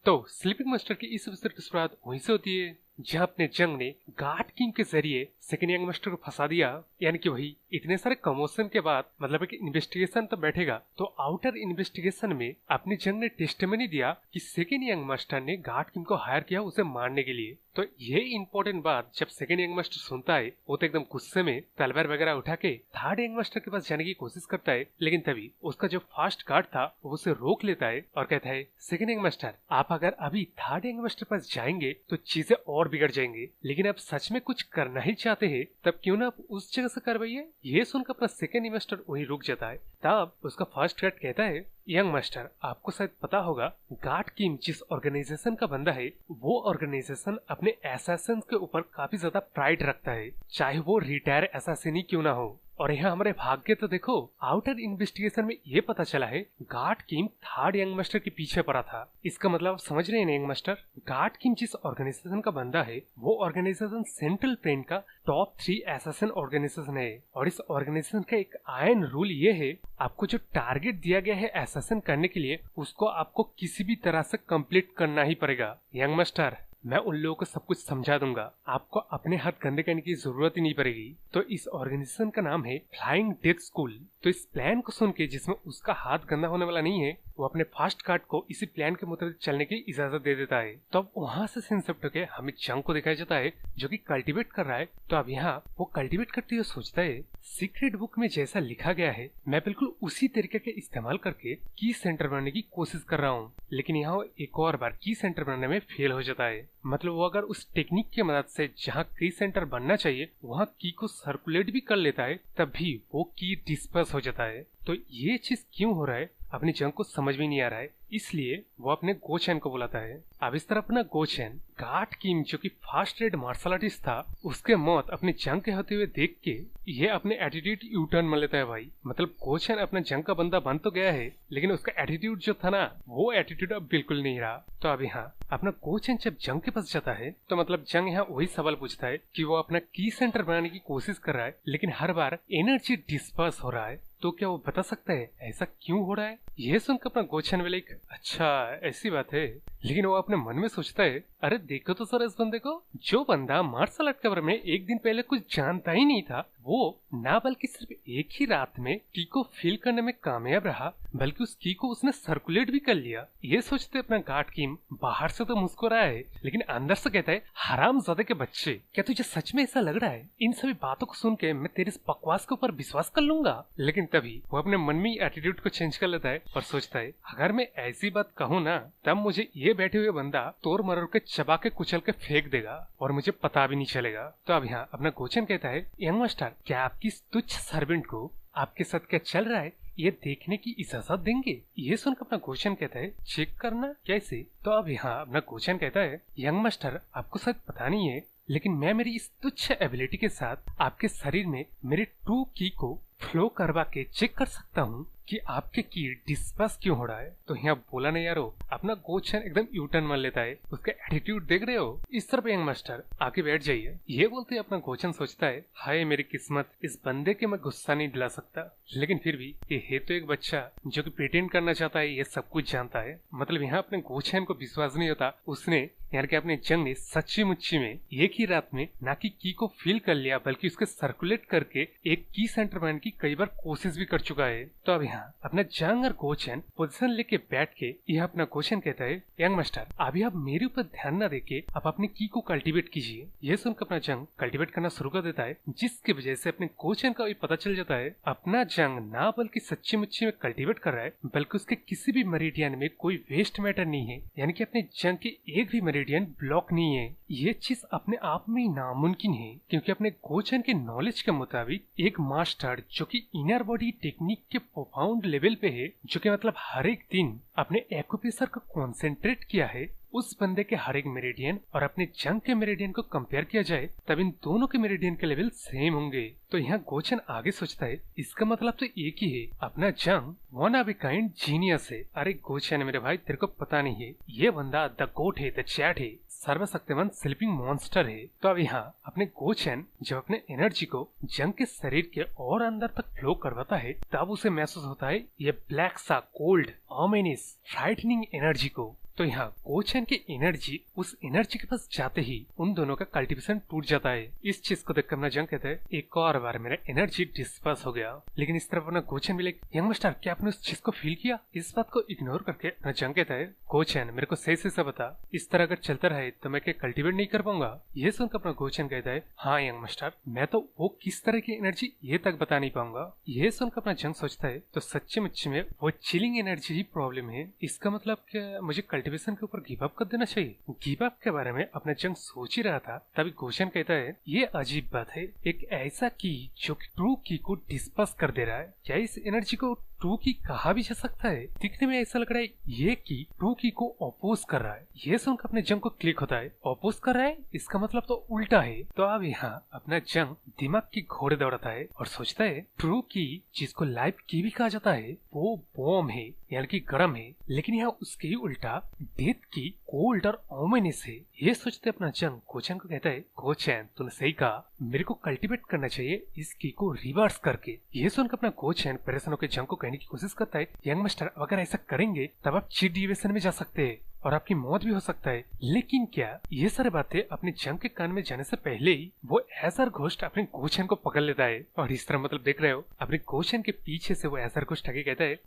तो sleeping master की इस एपिसोड की शुरुआत वहीं से होती है जहां अपने जंग ने गार्ड किंग के जरिए सेकेंड यंग मास्टर को फंसा दिया। यानी कि वही इतने सारे कमोशन के बाद मतलब एक इन्वेस्टिगेशन तो बैठेगा, तो आउटर इन्वेस्टिगेशन में अपने जंग ने टेस्टिमनी दिया कि सेकेंड यंग मास्टर ने गार्ड किंग को हायर किया उसे मारने के लिए। तो ये इंपॉर्टेंट बात जब सेकेंड यंग मास्टर सुनता है वो तो एकदम गुस्से में तलवार वगैरह उठा के थर्ड यंग मास्टर के पास जाने की कोशिश करता है, लेकिन तभी उसका जो फास्ट गार्ड था वो उसे रोक लेता है और कहता है सेकेंड यंग मास्टर, आप अगर अभी थर्ड यंग मास्टर पास जाएंगे तो चीजें और बिगड़ जाएंगे, लेकिन आप सच में कुछ करना ही चाहते हैं तब क्यों ना आप उस जगह से करवाइए। ये सुनकर अपना सेकेंड यंग मास्टर वहीं रुक जाता है। तब उसका फर्स्ट गार्ड कहता है यंग मास्टर, आपको शायद पता होगा गार्ड किंग जिस ऑर्गेनाइजेशन का बंदा है वो ऑर्गेनाइजेशन अपने असैसिन्स के ऊपर काफी ज्यादा प्राइड रखता है, चाहे वो रिटायर असैसिन ही क्यों ना हो। और यहाँ हमारे भाग्य तो देखो, आउटर इन्वेस्टिगेशन में ये पता चला है guard king third young master के पीछे पड़ा था। इसका मतलब आप समझ रहे हैं ना यंग मास्टर, गार्ड किंग जिस ऑर्गेनाइजेशन का बंदा है वो ऑर्गेनाइजेशन सेंट्रल प्लेन का टॉप 3 असैसिन ऑर्गेनाइजेशन है। और इस ऑर्गेनाइजेशन का एक आयरन रूल ये है, आपको जो टारगेट दिया गया है असैसिन करने के लिए उसको आपको किसी भी तरह से कंप्लीट करना ही पड़ेगा। यंग मास्टर, मैं उन लोगों को सब कुछ समझा दूंगा, आपको अपने हाथ गंदे करने की जरूरत ही नहीं पड़ेगी। तो इस ऑर्गेनाइजेशन का नाम है फ्लाइंग डेथ स्कूल। तो इस प्लान को सुन के जिसमें उसका हाथ गंदा होने वाला नहीं है, वो अपने फास्ट गार्ड को इसी प्लान के मुताबिक चलने की इजाजत दे देता है। तो अब वहां से सीन शिफ्ट होकर हमें जंग को दिखाया जाता है जो कि कल्टीवेट कर रहा है। तो अब यहाँ वो कल्टीवेट करते हुए सोचता है सीक्रेट बुक में जैसा लिखा गया है मैं बिल्कुल उसी तरीके के इस्तेमाल करके की सेंटर बनाने की कोशिश कर रहा हूँ, लेकिन यहाँ वो एक और बार की सेंटर बनाने में फेल हो जाता है। मतलब वो अगर उस टेक्निक की मदद से जहाँ की सेंटर बनना चाहिए वहाँ की को सर्कुलेट भी कर लेता है तब भी वो की डिस्पर्स हो जाता है। तो ये चीज क्यों हो रहा है अपनी जंग को समझ में नहीं आ रहा है, इसलिए वो अपने गोचैन को बुलाता है। अब इस तरह अपना गोचैन गार्ड किंग जो कि फास्ट रेड मार्शल आर्टिस्ट था उसके मौत अपनी जंग के होते हुए देख के ये अपने एटीट्यूड यू टर्न में लेता है भाई। मतलब गोचैन अपना जंग का बंदा बन तो गया है लेकिन उसका एटीट्यूड जो था ना वो एटीट्यूड अब बिल्कुल नहीं रहा। तो अब यहाँ अपना गोचैन जब जंग के पास जाता है तो मतलब जंग यहाँ वही सवाल पूछता है कि वो अपना की सेंटर बनाने की कोशिश कर रहा है लेकिन हर बार एनर्जी डिस्पर्स हो रहा है, तो क्या वो बता सकता है ऐसा क्यों हो रहा है। यह सुनकर अपना गोचैन वाले अच्छा ऐसी बात है, लेकिन वो अपने मन में सोचता है अरे देखो तो सर इस बंदे को, जो बंदा मार्शल आर्ट के बारे में एक दिन पहले कुछ जानता ही नहीं था वो ना बल्कि सिर्फ एक ही रात में की को फील करने में कामयाब रहा बल्कि उस की को उसने सर्कुलेट भी कर लिया। ये सोचते अपना गार्ड किंग बाहर से तो मुस्कुरा है लेकिन अंदर से कहता है हरामजादे के बच्चे, क्या तुझे सच में ऐसा लग रहा है इन सभी बातों को सुन के मैं तेरे इस बकवास के ऊपर विश्वास कर लूंगा। लेकिन तभी वो अपने मन में एटीट्यूड को चेंज कर लेता है और सोचता है अगर मैं ऐसी बात कहूँ ना तब मुझे ये बैठे हुए बंदा तोड़ मरोड़ के चबा के कुचल के फेंक देगा और मुझे पता भी नहीं चलेगा। तो अब यहाँ अपना गोचैन कहता है यंग मास्टर, क्या आपकी इस तुच्छ सर्वेंट को आपके साथ क्या चल रहा है ये देखने की इजाजत देंगे। ये सुनकर अपना गोचैन कहता है चेक करना कैसे। तो अब यहाँ अपना गोचैन कहता है यंग मास्टर, आपको शायद पता नहीं है लेकिन मैं मेरी इस तुच्छ एबिलिटी के साथ आपके शरीर में मेरे ट्रू की को फ्लो करवा के चेक कर सकता हूँ कि आपके की डिस्पर्स क्यों हो रहा है। तो यहाँ बोला नहीं यारो, अपना गोचैन एकदम यूटर्न मान लेता है। उसका एटीट्यूड देख रहे हो, इस तरफ यंग मास्टर आके बैठ जाइए। ये बोलते अपना गोचैन सोचता है हाय मेरी किस्मत, इस बंदे के मैं गुस्सा नहीं दिला सकता, लेकिन फिर भी ये है तो एक बच्चा जो कि प्रिटेंड करना चाहता है ये सब कुछ जानता है। मतलब यहाँ अपने गोचैन को विश्वास नहीं होता, उसने यानी कि अपने जंग ने सच्ची मुच्ची में एक ही रात में ना कि की को फील कर लिया बल्कि उसके सर्कुलेट करके एक की सेंटर बनाने की कई बार कोशिश भी कर चुका है। तो अब यहाँ अपना जंग और गोचैन पोजीशन लेके बैठ के यह अपना गोचैन कहता है यंग मास्टर, अभी आप मेरे ऊपर ध्यान न देके आप अपने की को कल्टीवेट कीजिए। यह सुनकर अपना जंग कल्टीवेट करना शुरू कर देता है जिसकी वजह से अपने गोचैन का पता चल जाता है अपना जंग ना बल्कि सच्ची मुच्ची में कल्टीवेट कर रहा है बल्कि उसके किसी भी मेरिडियन में कोई वेस्ट मैटर नहीं है, यानी कि अपने जंग के एक भी मेरिडियन ब्लॉक नहीं है। ये चीज अपने आप में नामुमकिन है क्योंकि अपने गोचैन के नॉलेज के मुताबिक एक मास्टर जो कि इनर बॉडी टेक्निक के प्रोफाउंड लेवल पे है, जो कि मतलब हर एक दिन अपने एक्यूप्रेशर को कॉन्सेंट्रेट किया है, उस बंदे के हर एक मेरिडियन और अपने जंग के मेरिडियन को कंपेयर किया जाए तब इन दोनों के मेरिडियन के लेवल सेम होंगे। तो यहाँ गोचैन आगे सोचता है इसका मतलब तो एक ही है, अपना जंग one of a kind genius है। अरे गोचैन मेरे भाई तेरे को पता नहीं है, ये बंदा द गोट है, द चैट है, सर्वशक्तिमान स्लीपिंग मॉन्स्टर है। तो अब यहाँ अपने गोचैन जब अपने एनर्जी को जंग के शरीर के और अंदर तक फ्लो करवाता है तब उसे महसूस होता है ये ब्लैक सा कोल्ड ऑमिनस फ्राइटनिंग एनर्जी को। तो यहाँ गोचैन की एनर्जी उस एनर्जी के पास जाते ही उन दोनों का कल्टीवेशन टूट जाता है। इस चीज को देखकर अपना जंग कहता है एक और बार मेरा एनर्जी डिस्पर्स हो गया। लेकिन इस तरफ अपना गोचैन भी लाइक यंग मास्टर क्या आपने उस चीज को फील किया? इस बात को इग्नोर करके अपना जंग कहता है गोचैन मेरे को सही से बता, इस तरह अगर चलता रहे तो मैं क्या कल्टीवेट नहीं कर पाऊंगा? ये सुनकर अपना गोचैन कहता है हाँ यंग मास्टर, मैं तो वो किस तरह की एनर्जी ये तक बता नहीं पाऊंगा। ये सुनकर अपना जंग सोचता है तो सच्चे मुच्चे में वो चिलिंग एनर्जी ही प्रॉब्लम है। इसका मतलब क्या मुझे कल्टीवेशन के ऊपर गिव अप कर देना चाहिए? गिव अप के बारे में अपना जंग सोच ही रहा था तभी गोचैन कहता है ये अजीब बात है, एक ऐसा की जो ट्रू की को डिस्पर्स कर दे रहा है, क्या इस एनर्जी को ट्रू की कहा भी जा सकता है? दिखने में ऐसा लग रहा है ये की ट्रू की को अपोज कर रहा है। ये सुनकर अपने जंग को क्लिक होता है, अपोज कर रहा है इसका मतलब तो उल्टा है। तो अब यहाँ अपना जंग दिमाग की घोड़े दौड़ाता है और सोचता है ट्रू की जिसको लाइफ की भी कहा जाता है वो बॉम है यानी कि गर्म है, लेकिन यहाँ उसके ही उल्टा डेथ की कोल्ड और ओमिनस है। ये सोचते अपना जंग गोचैन को कहता है गोचैन तूने सही कहा, मेरे को कल्टीवेट करना चाहिए इस की को रिवर्स करके। ये सुनकर अपना गोचैन परेशान होकर जंग को कहने की कोशिश करता है यंग मास्टर अगर ऐसा करेंगे तब आप चीट डिविएशन में जा सकते हैं और आपकी मौत भी हो सकता है। लेकिन क्या ये सारी बातें अपने जंग के कान में जाने से पहले ही वो एजर घोस्ट अपने गोचैन को पकड़ लेता है और इस तरह मतलब देख रहे हो अपने गोचैन के पीछे से वो एजर घोस्ट आगे कहता है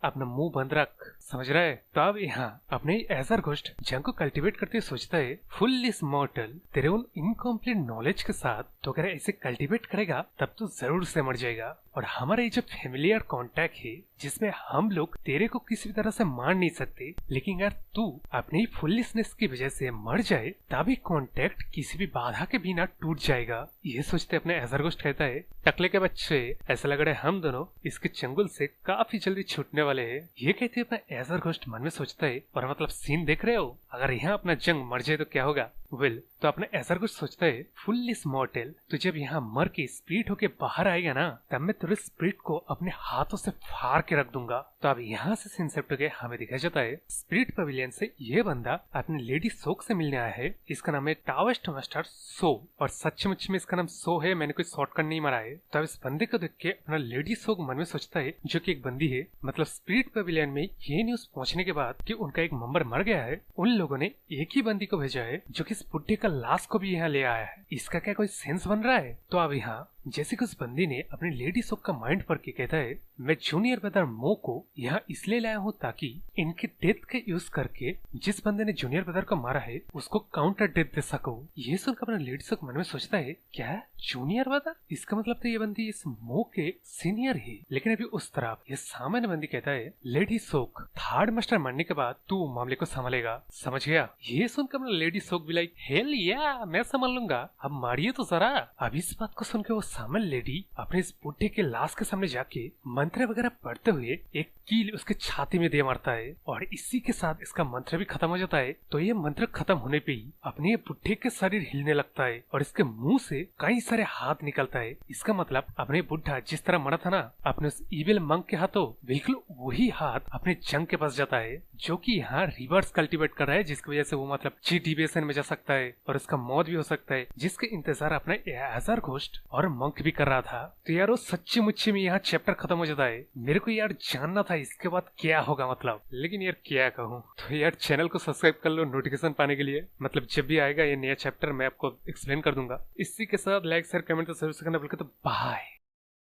अपना मुंह बंद रख, समझ रहा है? तो अब यहाँ अपने एजर घोस्ट जंग को कल्टीवेट करते हुए सोचता है फुल्ली मॉर्टल तेरे उन इनकम्प्लीट नॉलेज के साथ तो अगर ऐसे कल्टीवेट करेगा तब तो जरूर से मर जाएगा। और हमारा ये जो फेमिलियर कांटेक्ट है जिसमें हम लोग तेरे को किसी भी तरह से मार नहीं सकते, लेकिन अगर तू अपनी फुल्लीनेस की वजह से मर जाए तभी कांटेक्ट किसी भी बाधा के बिना टूट जाएगा। ये सोचते अपने एजर घोस्ट कहता है टकले के बच्चे ऐसा लग रहा है हम दोनों इसके चंगुल से काफी जल्दी छूटने वाले हैं। ये कहते अपना एजर घोस्ट मन में सोचता है और मतलब सीन देख रहे हो अगर यहाँ अपना जंग मर जाए तो क्या होगा? वेल तो अपना एजर घोस्ट सोचता है फुल्ली मॉर्टल तो जब यहाँ मर के स्प्लिट होके बाहर आएगा ना तब मैं तेरे स्प्लिट को अपने हाथों से फाड़ के रख दूंगा। तो अब यहाँ से सीन शिफ्ट होके हमें दिखाया जाता है स्प्लिट पवेलियन से ये बंदा अपने लेडी सोक से मिलने आया है। इसका नाम है टावेस्ट मास्टर सो और सचमुच में इसका नाम सो है, मैंने कोई शॉर्टकट नहीं मारा है। तो अब इस बंदे को देख के अपना लेडी सोक मन में सोचता है जो की एक बंदी है। मतलब स्प्लिट पवेलियन में ये न्यूज पहुंचने के बाद कि उनका एक मेंबर मर गया है, उन लोगों ने एक ही बंदी को भेजा है जो कि इस बुड्ढे का लाश को भी यहाँ ले आया है। इसका क्या कोई सेंस बन रहा है? तो अब यहाँ जैसे कि उस बंदी ने अपनी लेडी सोक का माइंड पर के कहता है मैं जूनियर ब्रदर मो को यहाँ इसलिए लाया हूँ ताकि इनके डेथ के यूज करके जिस बंदे ने जूनियर ब्रदर को मारा है उसको काउंटर डेथ दे सकूं। ये सुनकर अपना लेडी सोक मन में सोचता है क्या जूनियर ब्रदर? इसका मतलब तो ये बंदी इस मो के सीनियर है। लेकिन अभी उस तरफ ये सामान्य बंदी कहता है लेडी सोक थर्ड मास्टर मरने के बाद तू मामले को संभालेगा, समझ गया? ये सुनकर अपना लेडी सोक भी लाइक हेल या मैं संभाल लूंगा, अब मारिए तो जरा। अब इस बात को सुनकर वो सामान्य लेडी अपने इस बुड्ढे के लाश के सामने जाके मंत्र वगैरह पढ़ते हुए एक कील उसके छाती में दे मारता है और इसी के साथ इसका मंत्र भी खत्म हो जाता है। तो ये मंत्र खत्म होने पे ही अपने बुड्ढे के शरीर हिलने लगता है और इसके मुंह से कई सारे हाथ निकलता है। इसका मतलब अपने बुड्ढा जिस तरह मरा था ना अपने उस इविल मंक के हाथों, बिल्कुल वही हाथ अपने जंग के पास जाता है जो कि यहाँ रिवर्स कल्टीवेट कर रहा है, जिसकी वजह से वो मतलब चीट डिविएशन में जा सकता है और उसका मौत भी हो सकता है, जिसके इंतजार अपना एजर घोस्ट और मंक भी कर रहा था। तो यार वो सच्ची मुच्ची में यहाँ चैप्टर खत्म हो जाता है। मेरे को यार जानना था इसके बाद क्या होगा मतलब, लेकिन यार क्या कहूँ। तो यार चैनल को सब्सक्राइब कर लो नोटिफिकेशन पाने के लिए, मतलब जब भी आएगा ये नया चैप्टर मैं आपको एक्सप्लेन कर दूंगा। इसी के साथ लाइक शेयर कमेंट तो जरूर करना, बल्कि तो बाय।